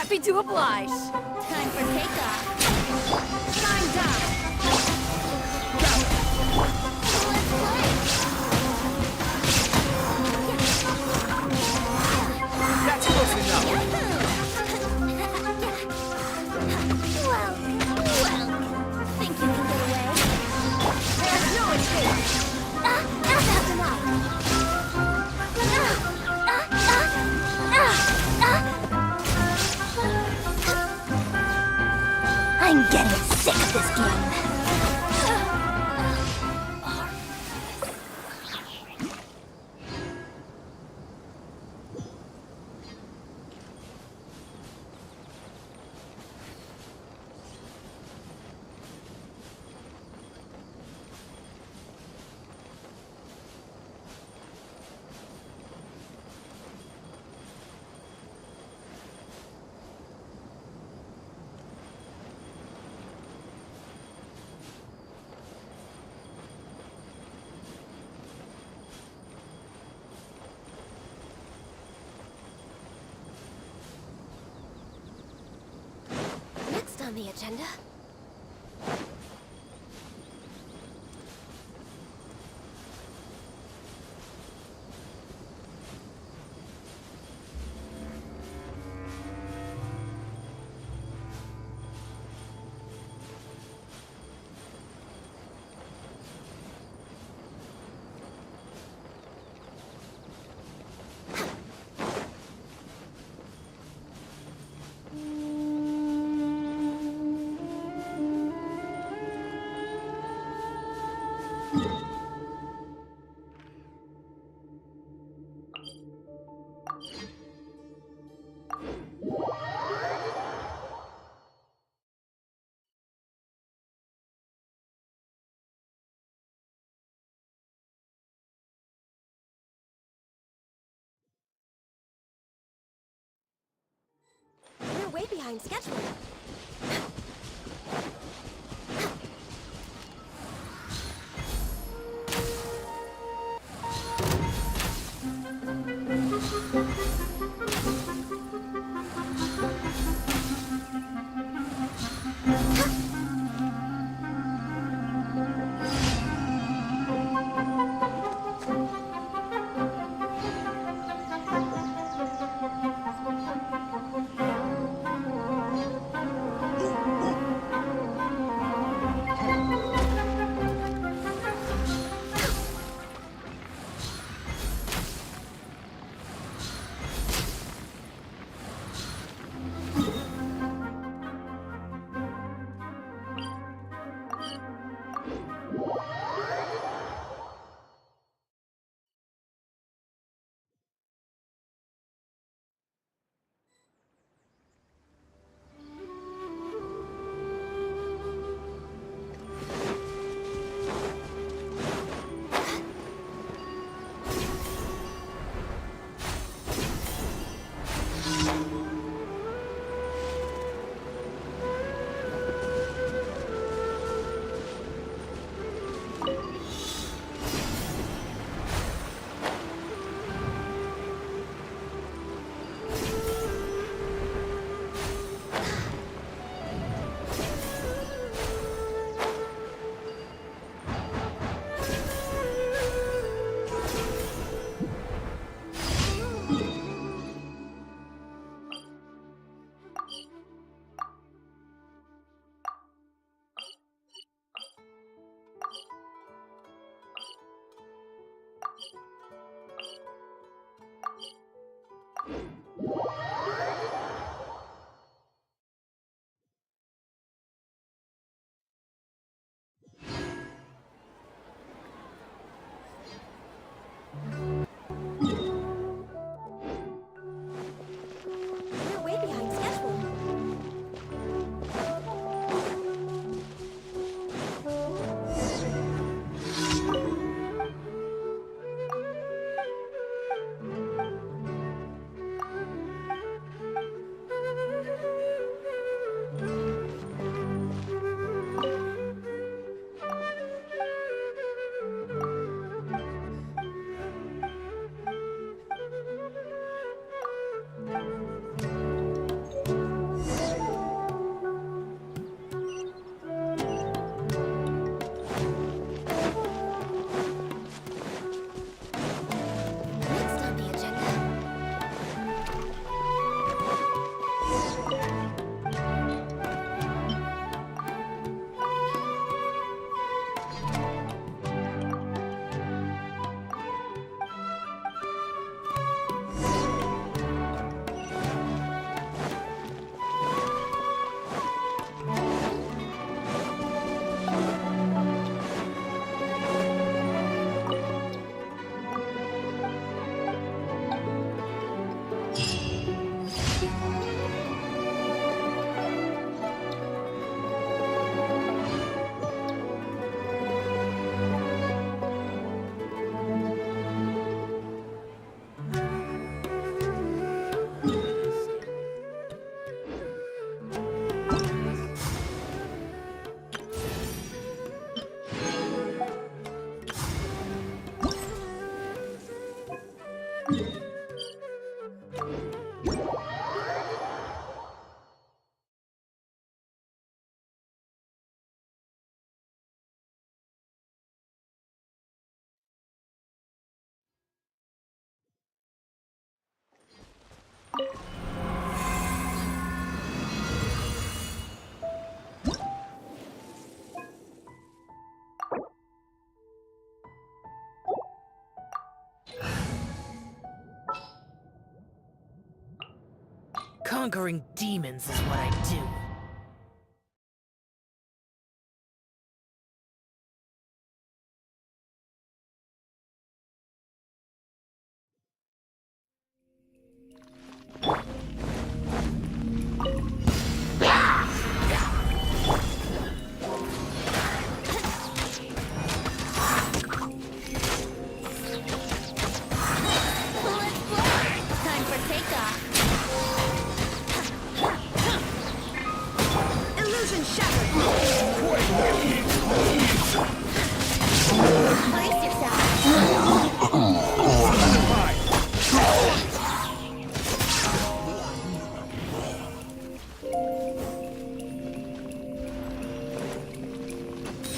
Happy to oblige. Time for takeoff. Time's up. Let's play. That's close enough. Well, think you can get away? There's no escape. That's enough. I'm getting sick of this game. On the agenda. We're way behind schedule. Conquering demons is what I do. Let's fly! Time for takeoff. Illusion shattered. Brace yourself.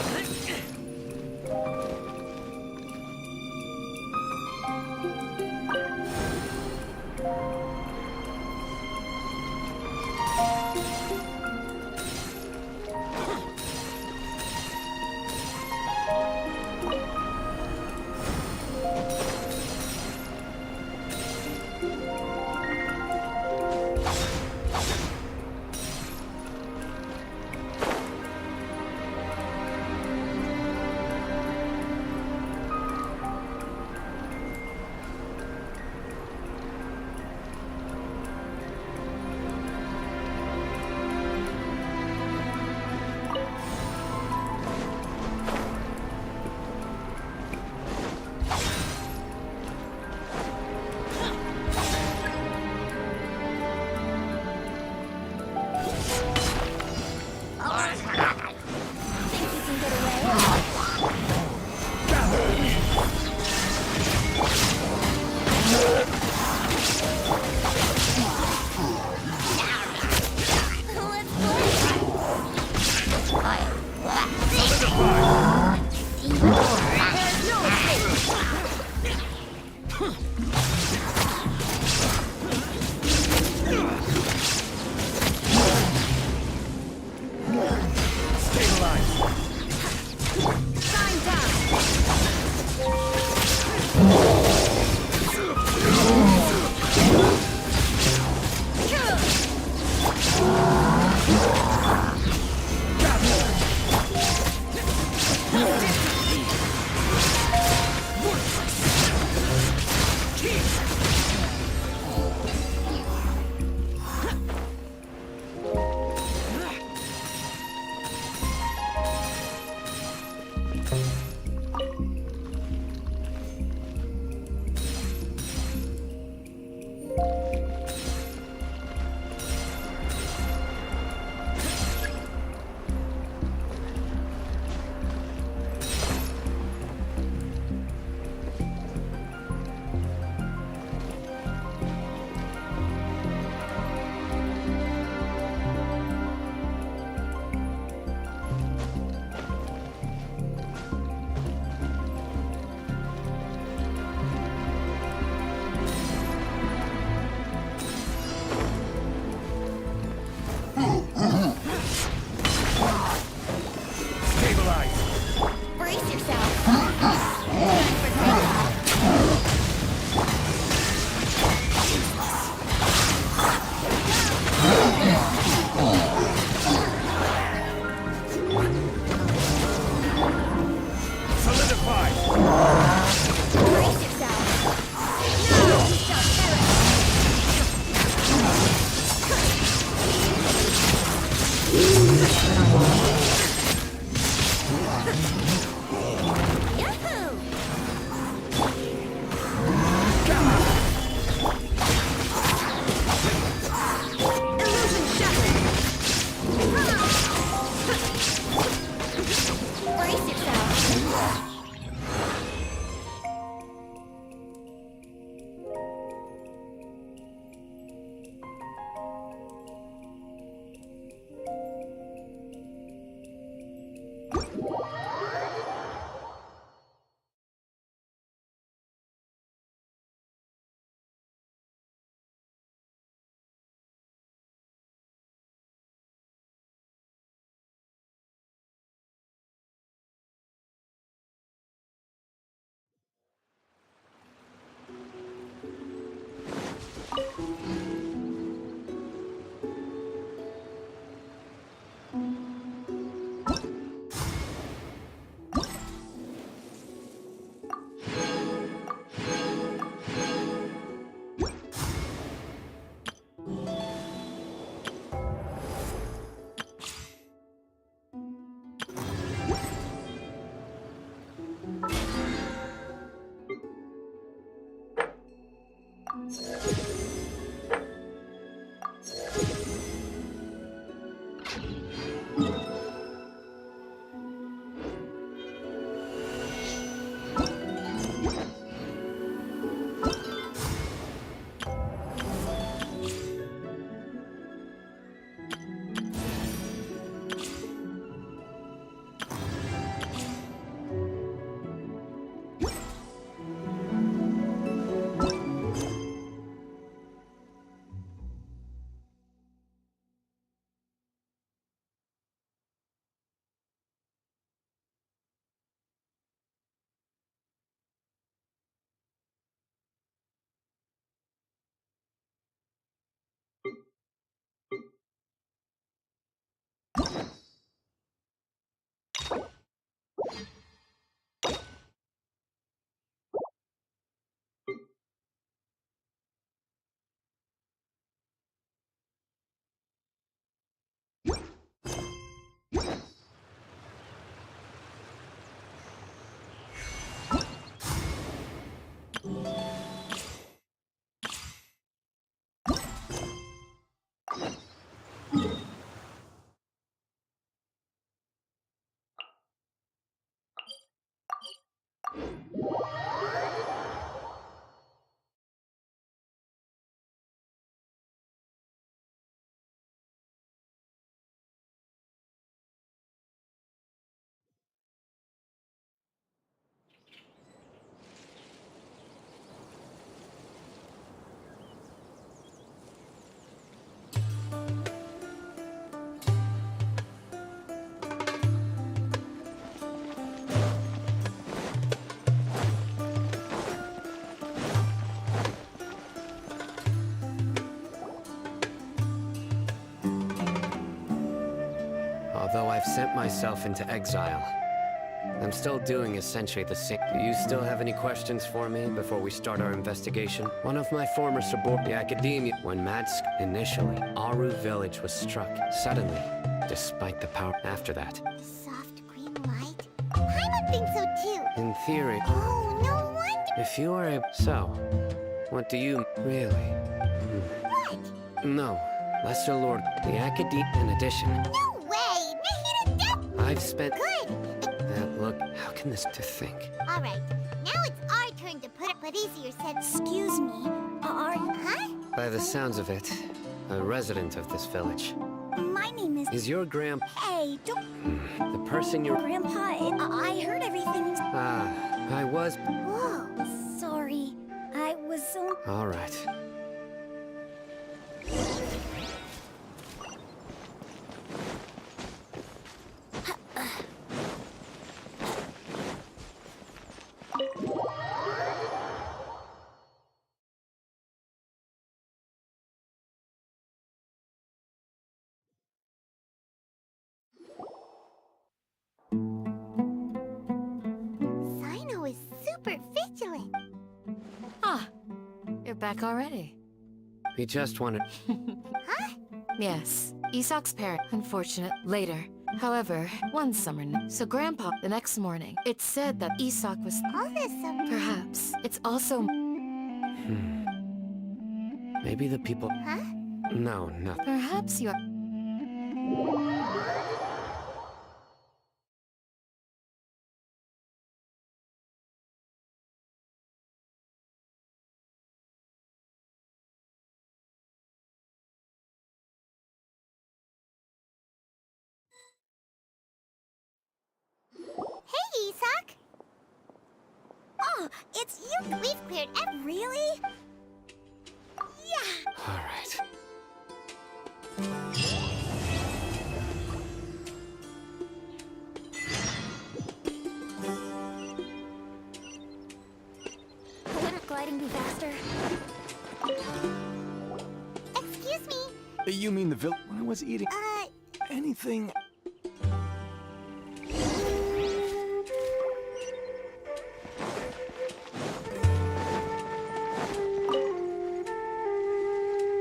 Think you can get away? Let's fly! There's no escape! Shine down. Although I've sent myself into exile, I'm still doing essentially the same. Do you still have any questions for me before we start our investigation? One of my former subordinates, the academia, when initially, Aru village was struck suddenly, despite the power after that. Soft green light? Paimon thinks so too. In theory, Oh, no wonder. if you are so, what do you really? What? No, Lesser Lord, the academia, in addition, No way! Nahida death! I've spent. Good! Look, how can this to think? Alright, now it's our turn to put it, but easier said. Excuse me, are you, huh? By the sounds of it, a resident of this village. My name Is your grandpa Hey, don't. the person you're... Grandpa, I heard everything. Ah, I was... Whoa, sorry. I was so. All right. Sino is super vigilant. Ah, you're back already. We just wanted... Yes, Isak's parent, unfortunate, later. However, one summer, so Grandpa, the next morning, it's said that Isak was... All this summer. Perhaps. It's also... Maybe the people... Huh? No, nothing. Perhaps you're... Hey, Isak! Oh, it's you! We've cleared Really? Yeah! All right. Wouldn't gliding be faster? Excuse me! You mean the village? When I was eating anything...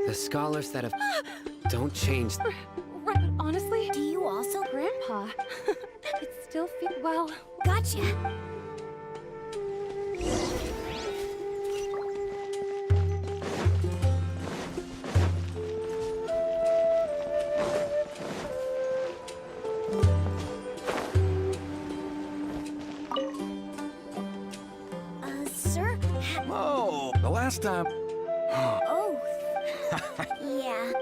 The scholars that have... Don't change... Right, but honestly, Do you also? Grandpa, it still feels well. Gotcha! Sir? Oh, the last time... Oh. Yeah.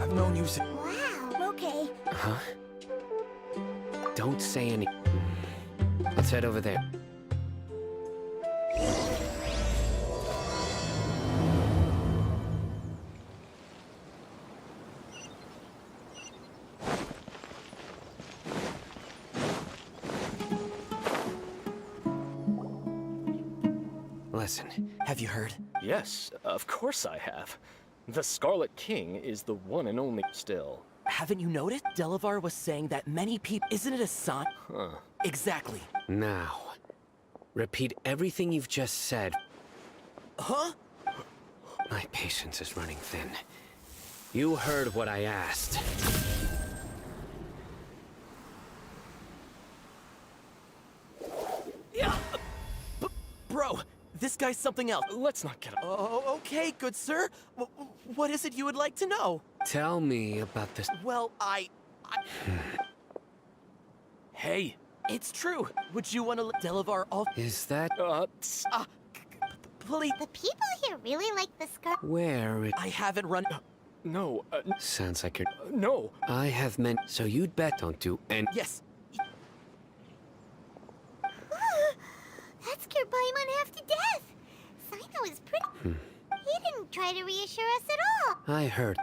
I've known you since... Wow, okay. Huh? Don't say any... Let's head over there. Listen, Have you heard? Yes, of course I have. The Scarlet King is the one and only still. Haven't you noticed? Delavar was saying that many people... Isn't it a sign? Huh. Exactly. now. Repeat everything you've just said. Huh? My patience is running thin. You heard what I asked. Yeah. Bro, this this guy's something else. Let's not get up. Oh, okay, good sir. What is it you would like to know? Tell me about this. Well, Hey, It's true. Would you want to let Delavar off? Is that Please. The people here really like the scarf. where it I haven't run. no, sounds like you're... no. I have meant... So you'd bet don't do any... Yes. That scared Paimon half to death. Sino is pretty. He didn't try to reassure us at all. I heard.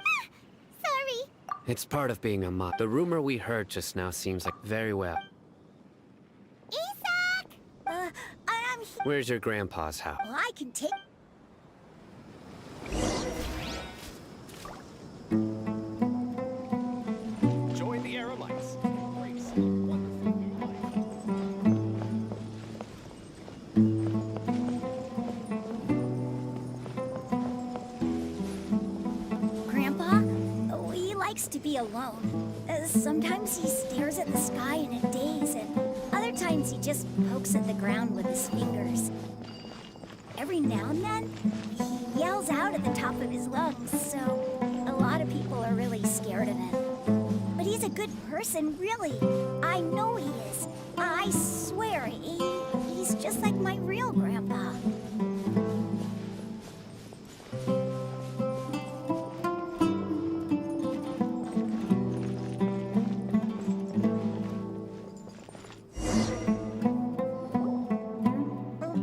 Sorry. It's part of being a mod. The rumor we heard just now seems like very well. Isak! I'm here. Where's your grandpa's house? Well, I can take. Join the Aramites. Embrace a wonderful new life. Grandpa, he likes to be alone. Sometimes he stares at the sky in a daze, and other times he just pokes at the ground with his fingers. Every now and then, he yells out at the top of his lungs, so a lot of people are really scared of him. But he's a good person, really. I know he is. I swear, he's just like my real grandpa.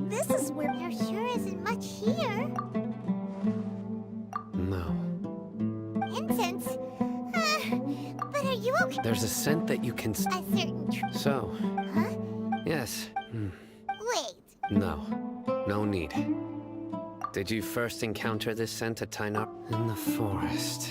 This is where there sure isn't much here. No. Incense? But are you okay? There's a scent that you can... A certain So, Huh? yes. Wait. No. No need. Did you first encounter this scent at Tynar? In the forest.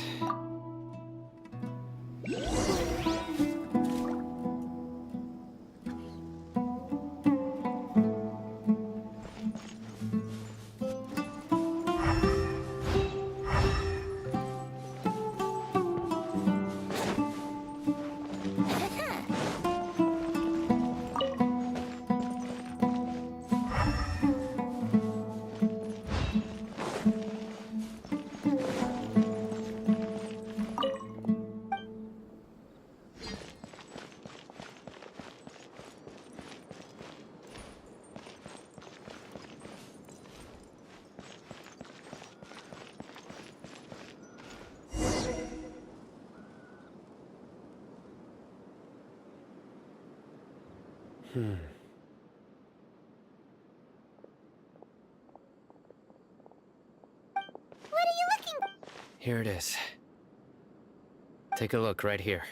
What are you looking? Here it is. Take a look right here.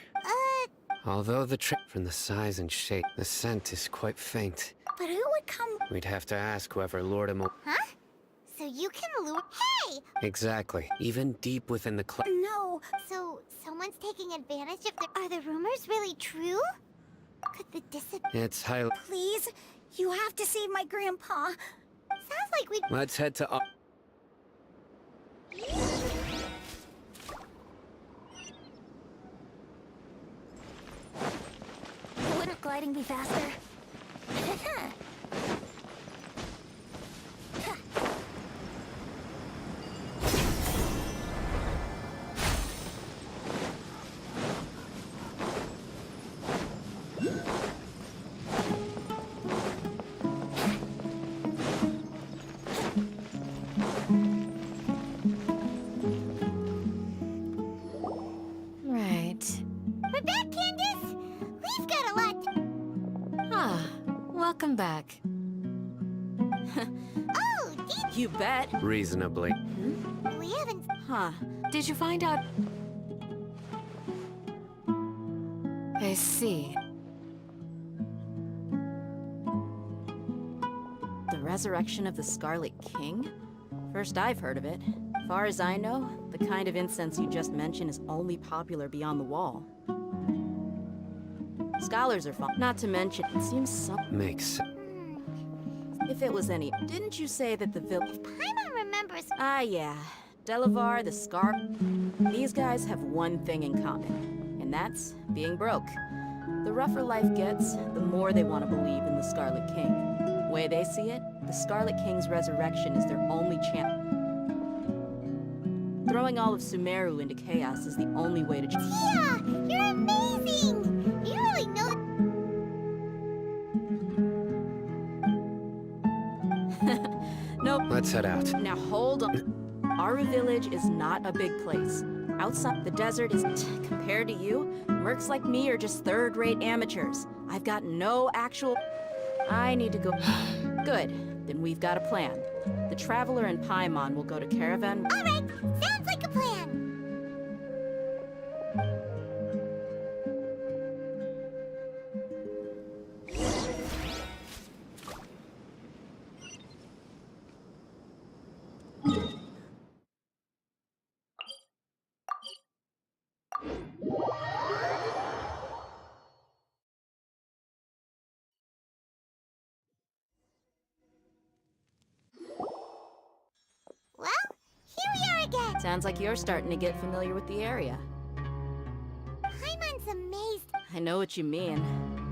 Although the trick from the size and shape, the scent is quite faint. But who would come? We'd have to ask whoever lured him. Huh? So you can lure? Hey! Exactly. Even deep within the No. So someone's taking advantage of the. Are the rumors really true? Could the It's highly... Please, you have to save my grandpa. Sounds like we. Let's head to... Wouldn't gliding be faster? Right. We're back, Candace! We've got a lot. Ah, welcome back. Oh, did You bet. Reasonably. we haven't. Huh. Did you find out? I see. The resurrection of the Scarlet King? First I've heard of it. Far as I know, the kind of incense you just mentioned is only popular beyond the wall. Scholars are fun. Not to mention, it seems some... Makes... If it was any... Didn't you say that the village... Paimon remembers. Ah, yeah. Delavar, the Scar... These guys have one thing in common, and that's being broke. The rougher life gets, the more they want to believe in the Scarlet King. Way they see it, The Scarlet King's resurrection is their only chance. Throwing all of Sumeru into chaos is the only way to... Yeah, you're amazing! You really know... Nope. Let's head out. Now hold on. Aru Village is not a big place. Outside the desert is... compared to you, mercs like me are just third-rate amateurs. I've got no actual... I need to go... Good. Then we've got a plan. The Traveler and Paimon will go to Caravan... Alright, sounds like a plan! Well, here we are again! Sounds like you're starting to get familiar with the area. Paimon's amazed. I know what you mean.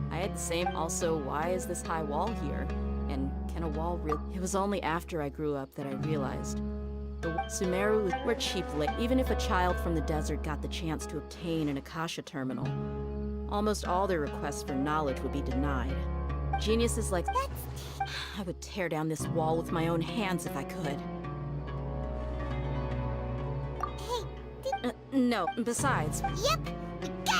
I had the same... Also, why is this high wall here? And can a wall really... It was only after I grew up that I realized. The Sumeru were cheap lit. Even if a child from the desert got the chance to obtain an Akasha terminal, almost all their requests for knowledge would be denied. Geniuses like... I would tear down this wall with my own hands if I could. Hey, No, besides... Yep,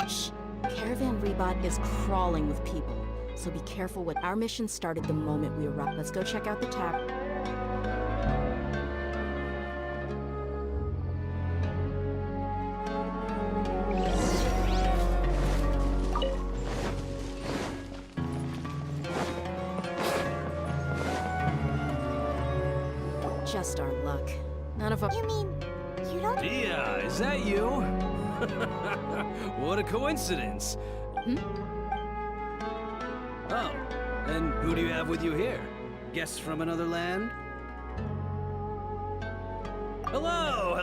Shh! Caravan Rebot is crawling with people, so be careful what... Our mission started the moment we arrived. Let's go check out the tap. Just our luck. None of our... You mean, you don't... Dia, is that you? What a coincidence. Oh, and who do you have with you here? Guests from another land? Hello!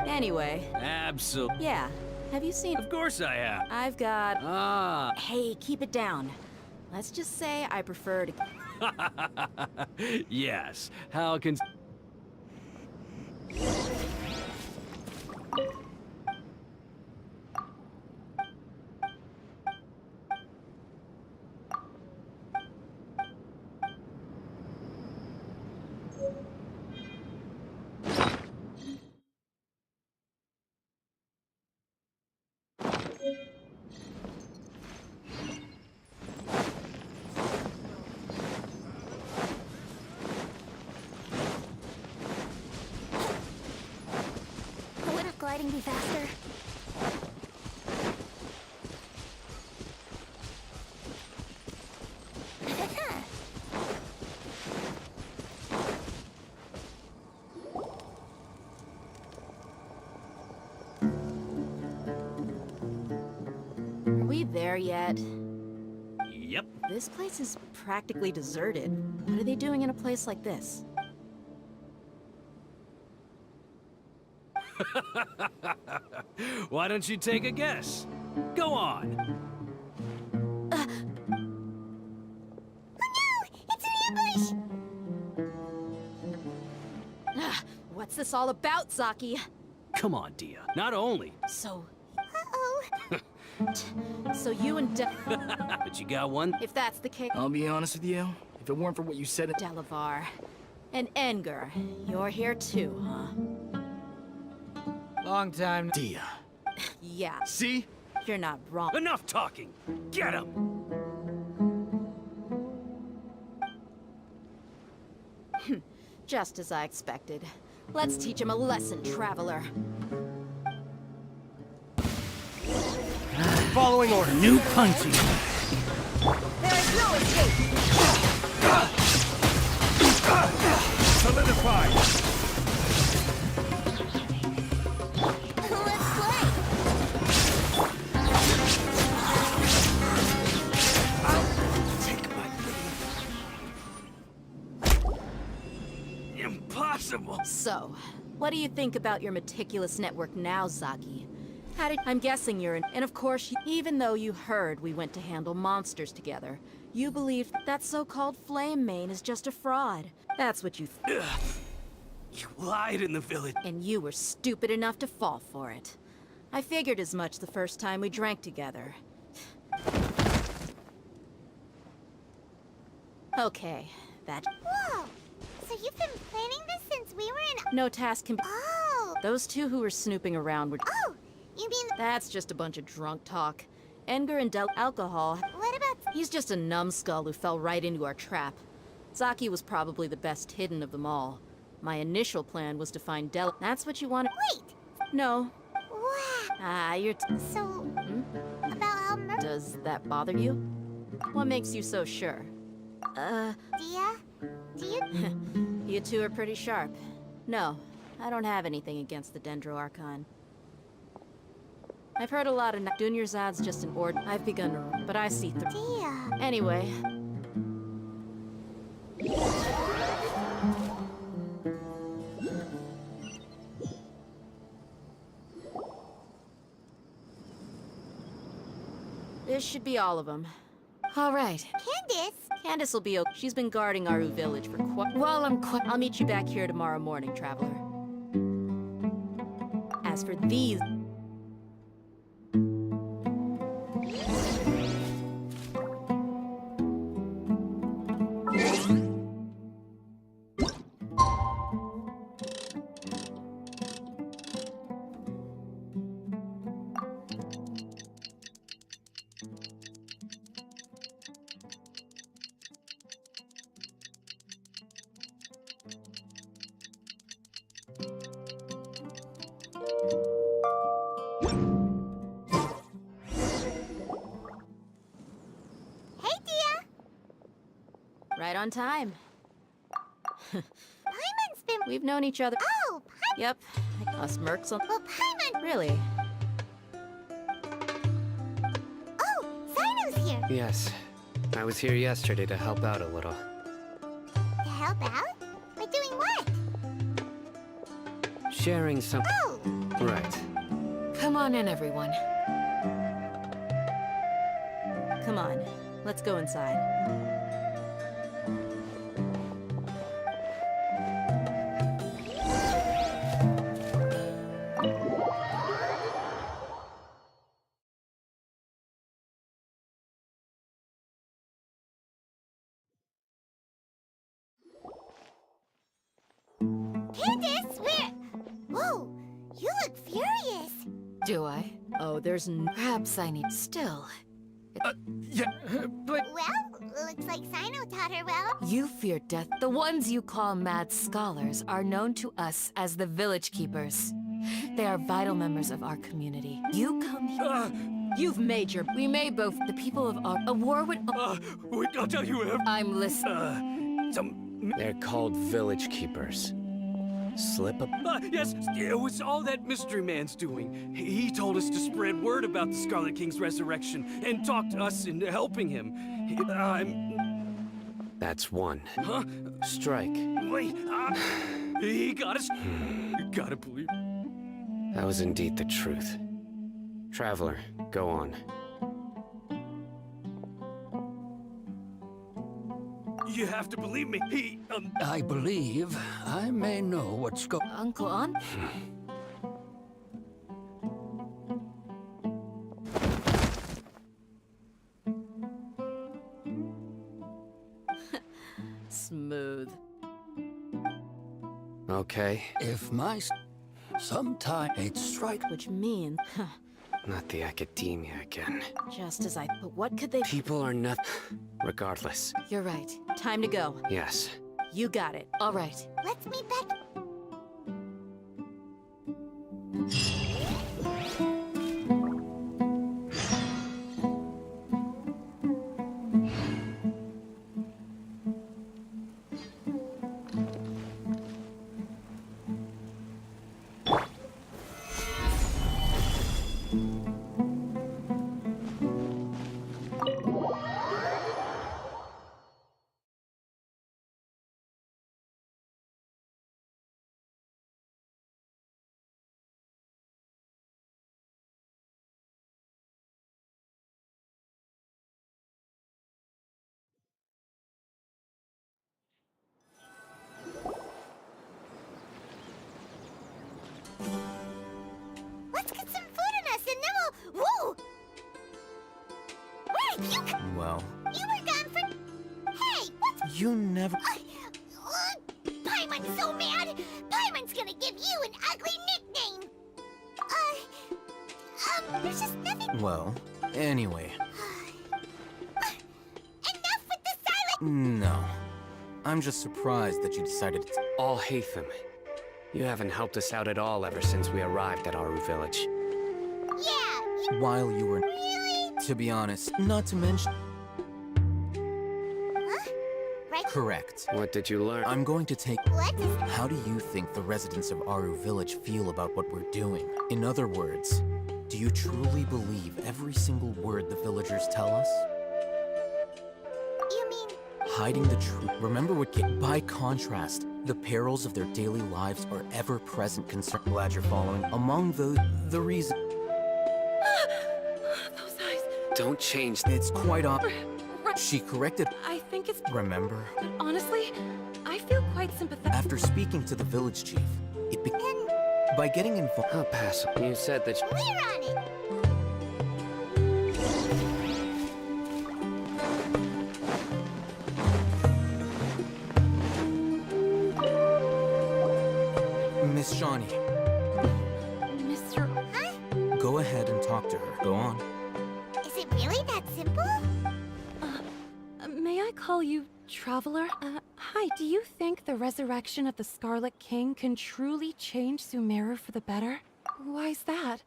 Anyway, Absolutely. yeah. Have you seen... Of course I have. I've got... Ah. Hey, keep it down. Let's just say I prefer to... Yes. How can... Wouldn't gliding be faster? Are we there yet? Yep. This place is practically deserted. What are they doing in a place like this? Why don't you take a guess? Go on. Oh no! It's an ambush! What's this all about, Zaki? Come on, Dia. Not only. So... Uh-oh. So you and But you got one? if that's the case... I'll be honest with you. If it weren't for what you said... Delavar. And Enger, you're here too, huh? Long time... Dia. Yeah, See? you're not wrong. Enough talking! Get him! Just as I expected. Let's teach him a lesson, Traveler. Following order. New punching. There is no escape! Solidified! Let's play! Take my Impossible! So, what do you think about your meticulous network now, Zaki? I'm guessing you're in... And of course, even though you heard we went to handle monsters together, You believe that so-called flame main is just a fraud. That's what you You lied in the village. and you were stupid enough to fall for it. I figured as much the first time we drank together. Okay, that... Whoa! So you've been planning this since we were in... No task can be... Oh! Those two who were snooping around were... Oh! You mean... That's just a bunch of drunk talk. Edgar and alcohol... What about... He's just a numbskull who fell right into our trap. Zaki was probably the best hidden of them all. My initial plan was to find That's what you wanted... Wait! No. Wow! Ah, you're... So... About Elmer... Does that bother you? What makes you so sure? Dia? Do you... You two are pretty sharp. No, I don't have anything against the Dendro Archon. I've heard a lot of Dunyarzad's just an ord. I've begun to... But I see Dia... Anyway... This should be all of them. All right. Candace? Candace will be okay. She's been guarding Aru village for quite... While I'm I'll meet you back here tomorrow morning, Traveler. As for these... Hey, Dia! Right on time. Paimon's been... We've known each other... Oh, Yep. Us mercs on... Well, Paimon... Really? Oh, Zino's here! Yes. I was here yesterday to help out a little. To help out? By doing what? Sharing some... Oh! Right. Come on in, everyone. Come on. Let's go inside. Candace, where... Whoa! You look furious! Do I? Oh, there's Perhaps I need... Still. Well, looks like Zino taught her well. You fear death. The ones you call mad scholars are known to us as the Village Keepers. They are vital members of our community. You come here... You've made your... We may both... The people of our... A war would... Wait, I'll tell you everything. I'm listening. They're called village keepers. Slip up. Yes, it was all that mystery man's doing. He told us to spread word about the Scarlet King's resurrection and talk to us into helping him. That's one. Huh? Strike. Wait, he got us. You gotta believe. That was indeed the truth. Traveler, go on. You have to believe me. I believe I may know what's going... Uncle On? Smooth. Okay. If my... Sometime a strike... Which means... Not the academia again. Just as I... But what could they... People are not... Regardless. You're right. Time to go. Yes. You got it. All right. Let's meet back... puke! Well, You were gone for... Hey, what's... you never... Paimon's so mad! Paimon's gonna give you an ugly nickname! There's just nothing... Well, anyway. Enough with the silent... No. I'm just surprised that you decided to... All Hatham. You haven't helped us out at all ever since we arrived at Aru Village. Yeah, While you were... really? To be honest, not to mention... Huh? Right? Correct. What did you learn? I'm going to take... What is... How do you think the residents of Aru Village feel about what we're doing? In other words, do you truly believe every single word the villagers tell us? You mean... Hiding the truth. Remember what came. By contrast, the perils of their daily lives are ever-present concern. Glad you're following. Among the reason... Those eyes. Don't change. It's quite She corrected... I think it's... Remember? But honestly, I feel quite sympathetic. After speaking to the village chief, it be... By getting involved... I'll pass. You said that... We're on it! Miss Shawnee, Mr. Huh? go ahead and talk to her. Go on. Is it really that simple? May I call you Traveler? Hi, do you think the resurrection of the Scarlet King can truly change Sumeru for the better? Why's that?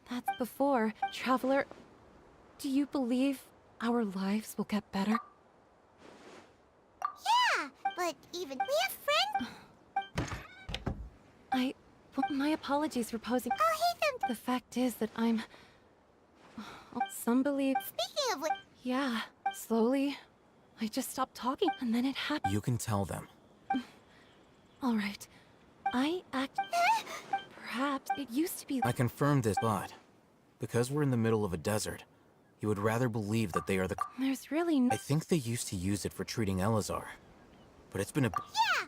That's before. Traveler, do you believe our lives will get better? Yeah, but even... We have friends... My apologies for posing. I'll hate them... The fact is that I'm... Some believe... Speaking of what... Yeah, slowly. I just stopped talking, and then it happened. You can tell them. All right. I act... Perhaps it used to be... I confirmed this, but... Because we're in the middle of a desert, you would rather believe that they are the... There's really no... I think they used to use it for treating Elazar. But it's been a... Yeah!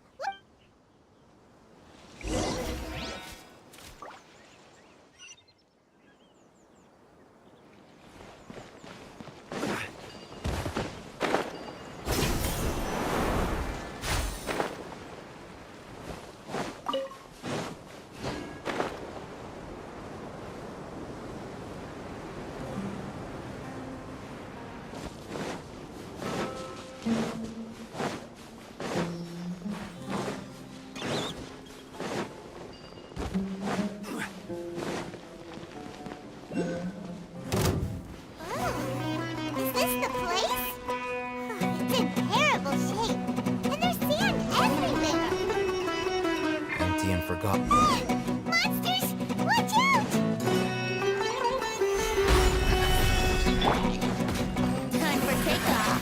Is this the place? It's in terrible shape. And there's sand everywhere. empty and forgotten. Monsters! Watch out! Time for takeoff.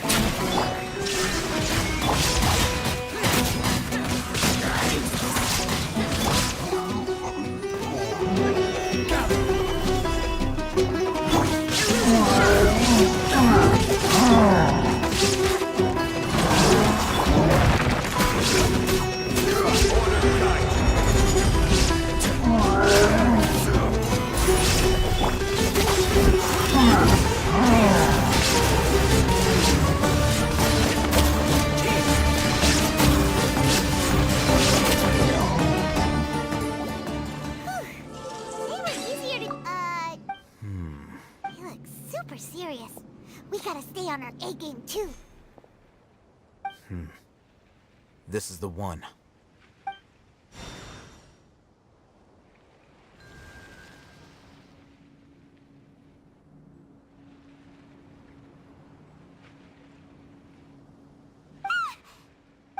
They were easier to... They look super serious. We gotta stay on our A game too. This is the one.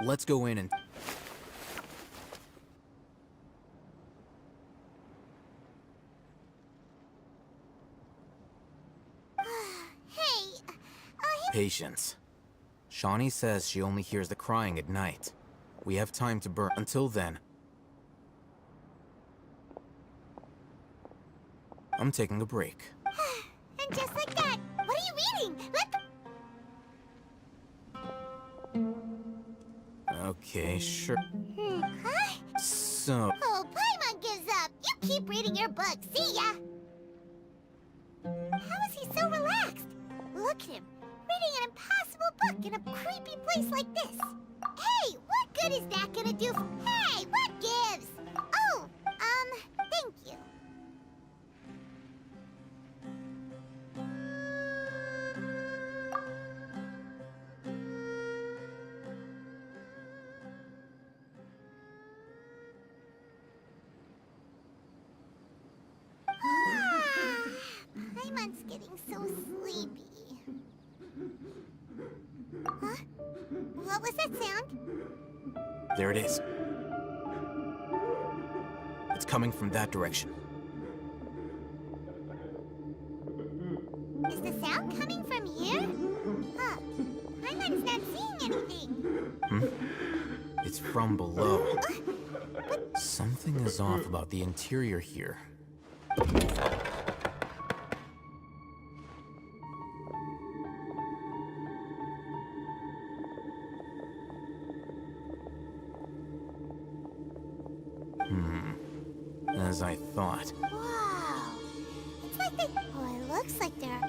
Let's go in and... Hey, Patience. Shawnee says she only hears the crying at night. We have time to burn. Until then... I'm taking a break. and just like that, what are you reading? Okay, sure. Huh? So... Oh, Paimon gives up. You keep reading your book. See ya. How is he so relaxed? Look at him, reading an impossible book in a creepy place like this. Hey, what good is that gonna do? Hey, what gives? Oh, thank you. Paimon's getting so sleepy. Huh? What was that sound? There it is. It's coming from that direction. Is the sound coming from here? Huh. Paimon's not seeing anything. It's from below. Something is off about the interior here. As I thought. Wow. It's like they... Oh, it looks like they're...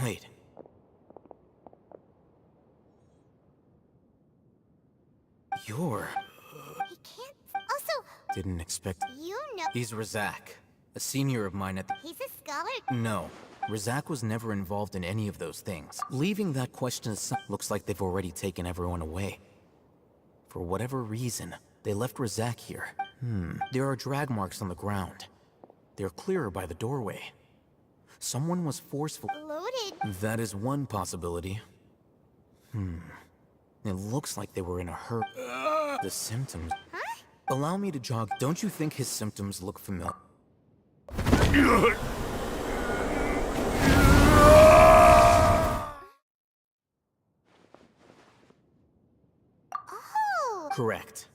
Wait. You're... He can't... Also, Didn't expect... you know... He's Razak, a senior of mine at the... He's a scholar. No. Razak was never involved in any of those things. Leaving that question aside, looks like they've already taken everyone away. For whatever reason, they left Razak here. There are drag marks on the ground. They're clearer by the doorway. Someone was forceful. Loaded. That is one possibility. It looks like they were in a hurry. The symptoms... Huh? Allow me to jog. Don't you think his symptoms look familiar? Oh! Correct.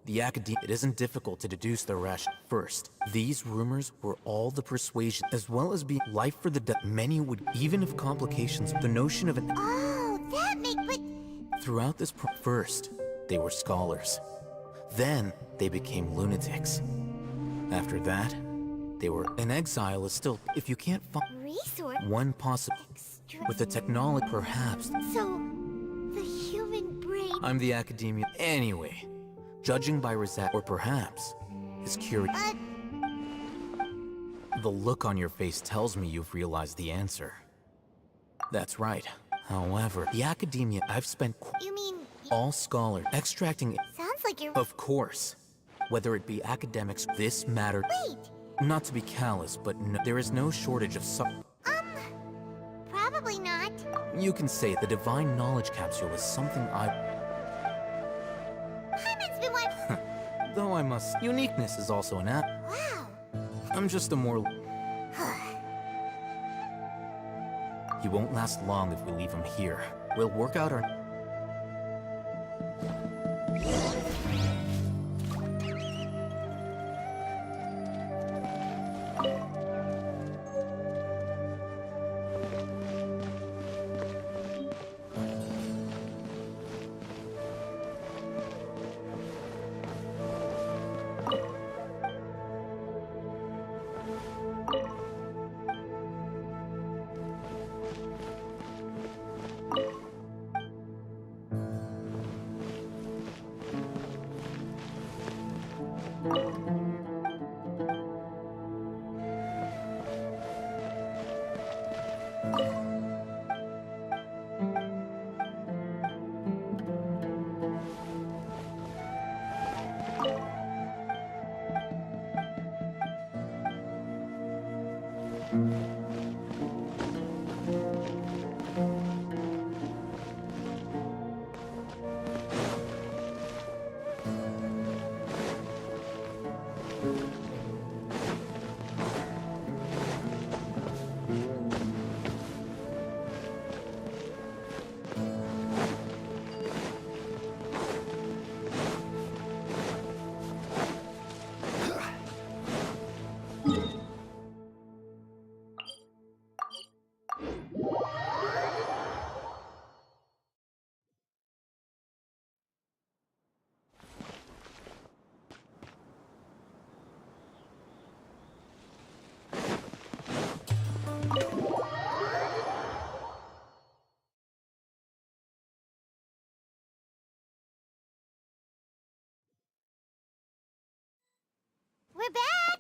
The academy... It isn't difficult to deduce their ration. First, these rumors were all the persuasion, as well as being life for the dead. Many would, even if complications, the notion of an... Oh, that but... Throughout this first, they were scholars. Then, they became lunatics. After that, they were... An exile is still... If you can't find... Resource? One possible... With the technology, perhaps... So, the human brain... I'm the academia... Anyway, judging by Razak, or perhaps, his curiosity... The look on your face tells me you've realized the answer. That's right. However, the academia I've spent... You mean... All scholars extracting... Sounds like you're... Of course. Whether it be academics, this matter... Wait! Not to be callous, but no, there is no shortage of Probably not. You can say the divine knowledge capsule is something Hyman's been one... Though I must... Uniqueness is also an app. Wow. I'm just a more... He won't last long if we leave him here. We'll work out our... We're back!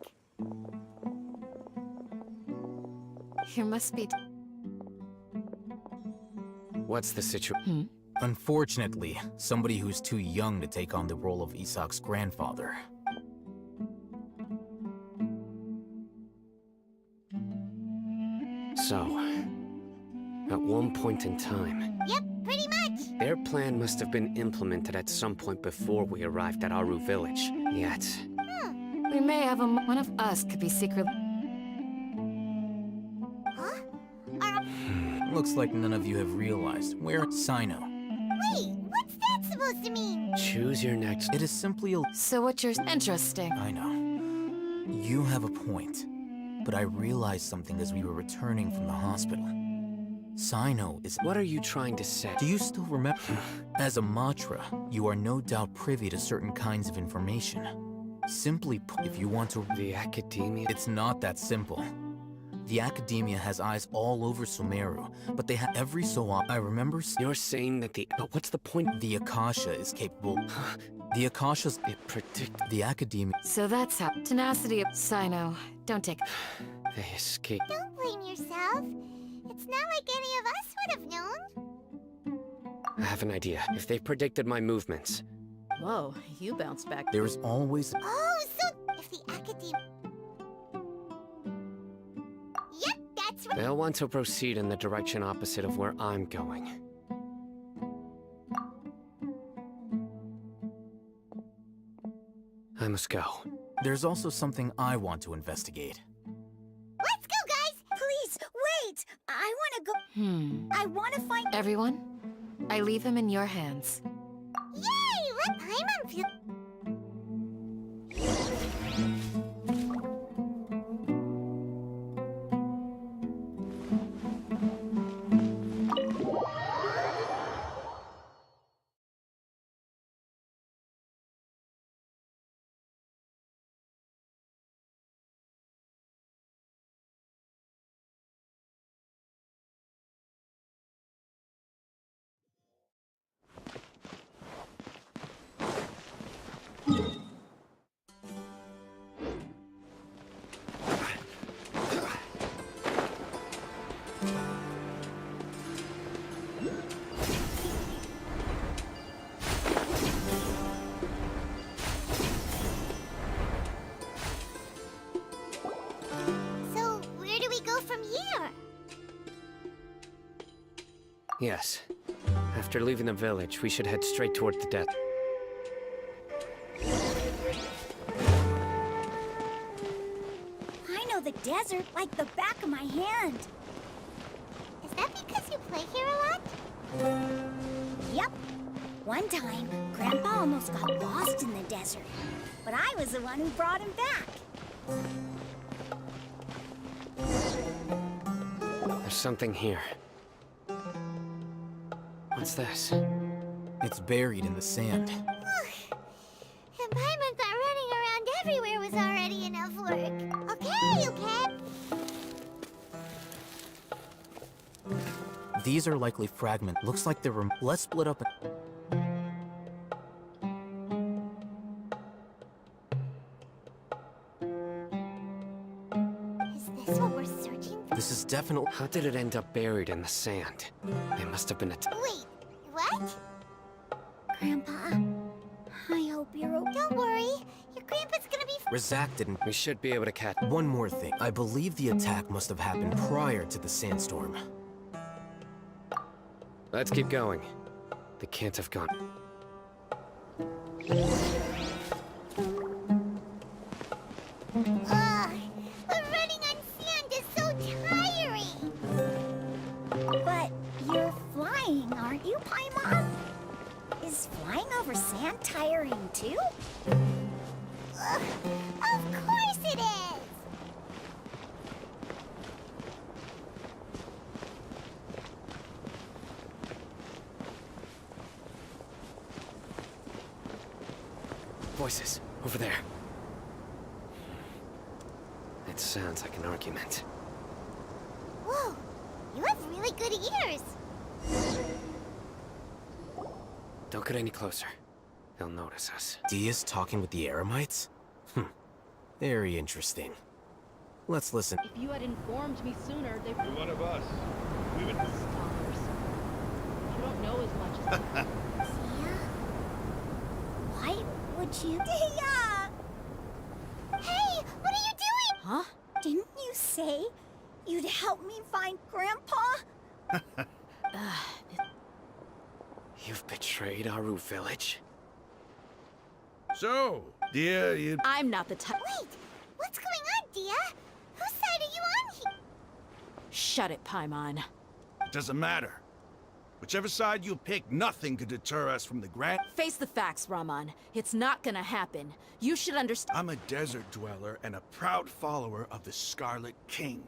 You must be... What's the situation? Unfortunately, somebody who's too young to take on the role of Isak's grandfather. So, at one point in time, Yep, pretty much. their plan must have been implemented at some point before we arrived at Aru village. Yet, We may have one of us could be secretly... Huh? Looks like none of you have realized. Where Sino? Wait, what's that supposed to mean? choose your next... It is simply a... So what you're... Interesting. I know. You have a point. But I realized something as we were returning from the hospital. Sino is... What are you trying to say? Do you still remember? As a Matra, you are no doubt privy to certain kinds of information. Simply put, if you want to... The academia? It's not that simple. The Academia has eyes all over Sumeru, but they have every so often. I remember You're saying that but what's the point? the Akasha is capable. The Akasha's It predict the Academia. So that's how tenacity of Sino. Don't take. they escape. Don't blame yourself. It's not like any of us would have known. I have an idea. If they predicted my movements, Whoa, you bounced back. There is always Oh, so if the Academia... Yep, that's right. they'll want to proceed in the direction opposite of where I'm going. I must go. there's also something I want to investigate. Let's go, guys! Please, wait! I want to go... I want to find... Everyone, I leave them in your hands. Yay! Let Paimon feel... So, where do we go from here? Yes. After leaving the village, we should head straight toward the death. I know the desert like the back of my hand. Is that because you play here a lot? Yep. One time, Grandpa almost got lost in the desert. But I was the one who brought him back. There's something here. What's this? It's buried in the sand. And Paimon thought running around everywhere was already enough work. Okay. These are likely fragments. Looks like they were. Let's split up. Is this what we're searching for? This is definitely. How did it end up buried in the sand? It must have been Wait, what? Grandpa, I hope you're okay. Don't worry, your grandpa's gonna be... Razak didn't. We should be able to catch. One more thing. I believe the attack must have happened prior to the sandstorm. Let's keep going. They can't have gone. Ugh, but running on sand is so tiring. But you're flying, aren't you, Paimon? Is flying over sand tiring too? Ugh, of course it is! Voices, over there. It sounds like an argument. Whoa, you have really good ears. Don't get any closer. They'll notice us. Dia's talking with the Eremites? Very interesting. Let's listen. If you had informed me sooner, they You're one of us. We would... Scholars. You don't know as much as Dia? Why would you... Dia! Hey, what are you doing? Huh? Didn't you say you'd help me find Grandpa? You've betrayed our root village. So, dear, you... I'm not the type. Wait, what's going on, Dia? Whose side are you on here? Shut it, Paimon. It doesn't matter. Whichever side you pick, nothing could deter us from the grand... Face the facts, Raman. It's not gonna happen. You should understand. I'm a desert dweller and a proud follower of the Scarlet King.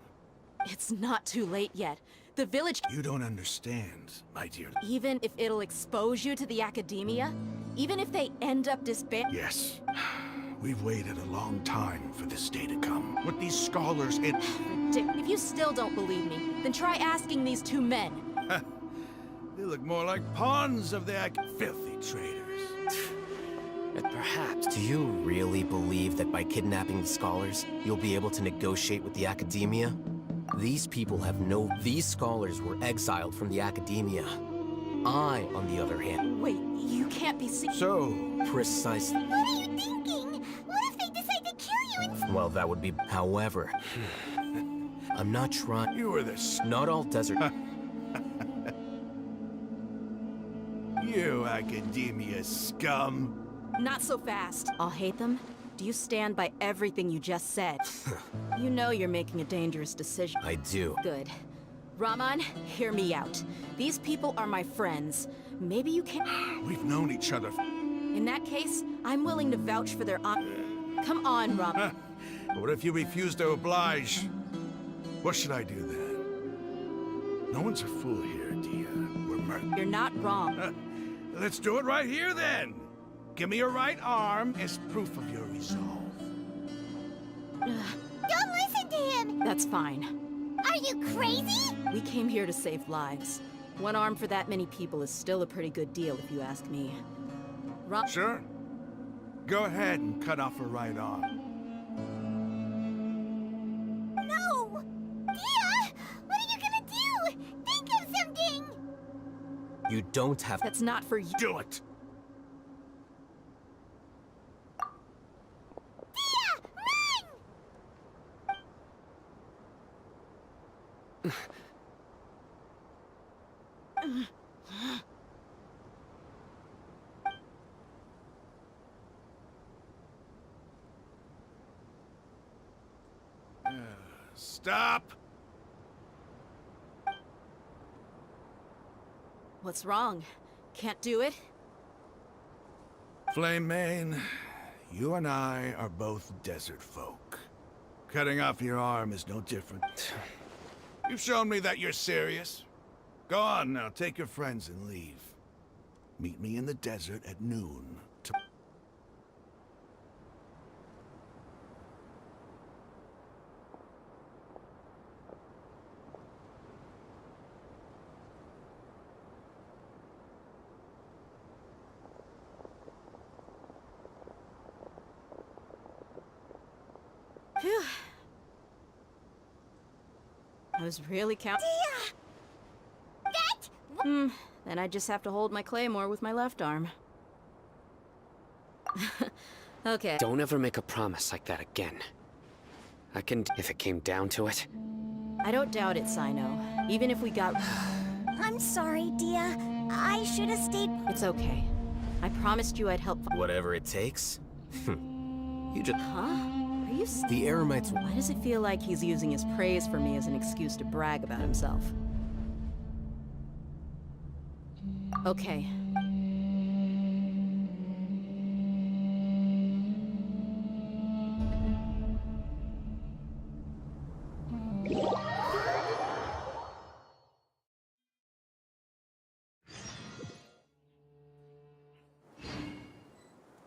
It's not too late yet. The village. You don't understand, my dear. Even if it'll expose you to the Academia, even if they end up disbanding. Yes. We've waited a long time for this day to come. With these scholars in... Dick, if you still don't believe me, then try asking these two men. They look more like pawns of their filthy traitors. Perhaps. Do you really believe that by kidnapping the scholars, you'll be able to negotiate with the academia? These people have no... These scholars were exiled from the academia. I, on the other hand... Wait, you can't be So... Precisely. What are you thinking? What if they decide to kill you and... Well, that would be... However... I'm not trying... You were the... Not all desert... You academia scum. Not so fast. I'll hate them. Do you stand by everything you just said? You know you're making a dangerous decision. I do. Good. Raman, hear me out. These people are my friends. Maybe you can... We've known each other. In that case, I'm willing to vouch for their Come on, Raman. What if you refuse to oblige? What should I do then? No one's a fool here, Dia. We're murdered. You're not wrong. Let's do it right here then. Give me your right arm as proof of your resolve. Don't listen to him! That's fine. Are you crazy? We came here to save lives. One arm for that many people is still a pretty good deal, if you ask me. Sure. Go ahead and cut off her right arm. No! Dia! What are you gonna do? Think of something! You don't have... That's not for you. Do it! Dia! Run! Stop! What's wrong? Can't do it? Flame Mane, you and I are both desert folk. Cutting off your arm is no different. You've shown me that you're serious. Go on now, take your friends and leave. Meet me in the desert at noon. Phew. I was really counting. Dia! That... Then I just have to hold my claymore with my left arm. Okay. Don't ever make a promise like that again. I can, if it came down to it. I don't doubt it, Sino. Even if we got... I'm sorry, Dia. I should have stayed... It's okay. I promised you I'd help... Whatever it takes? You just... Huh? Are you... The Eremites... Why does it feel like he's using his praise for me as an excuse to brag about himself? Okay,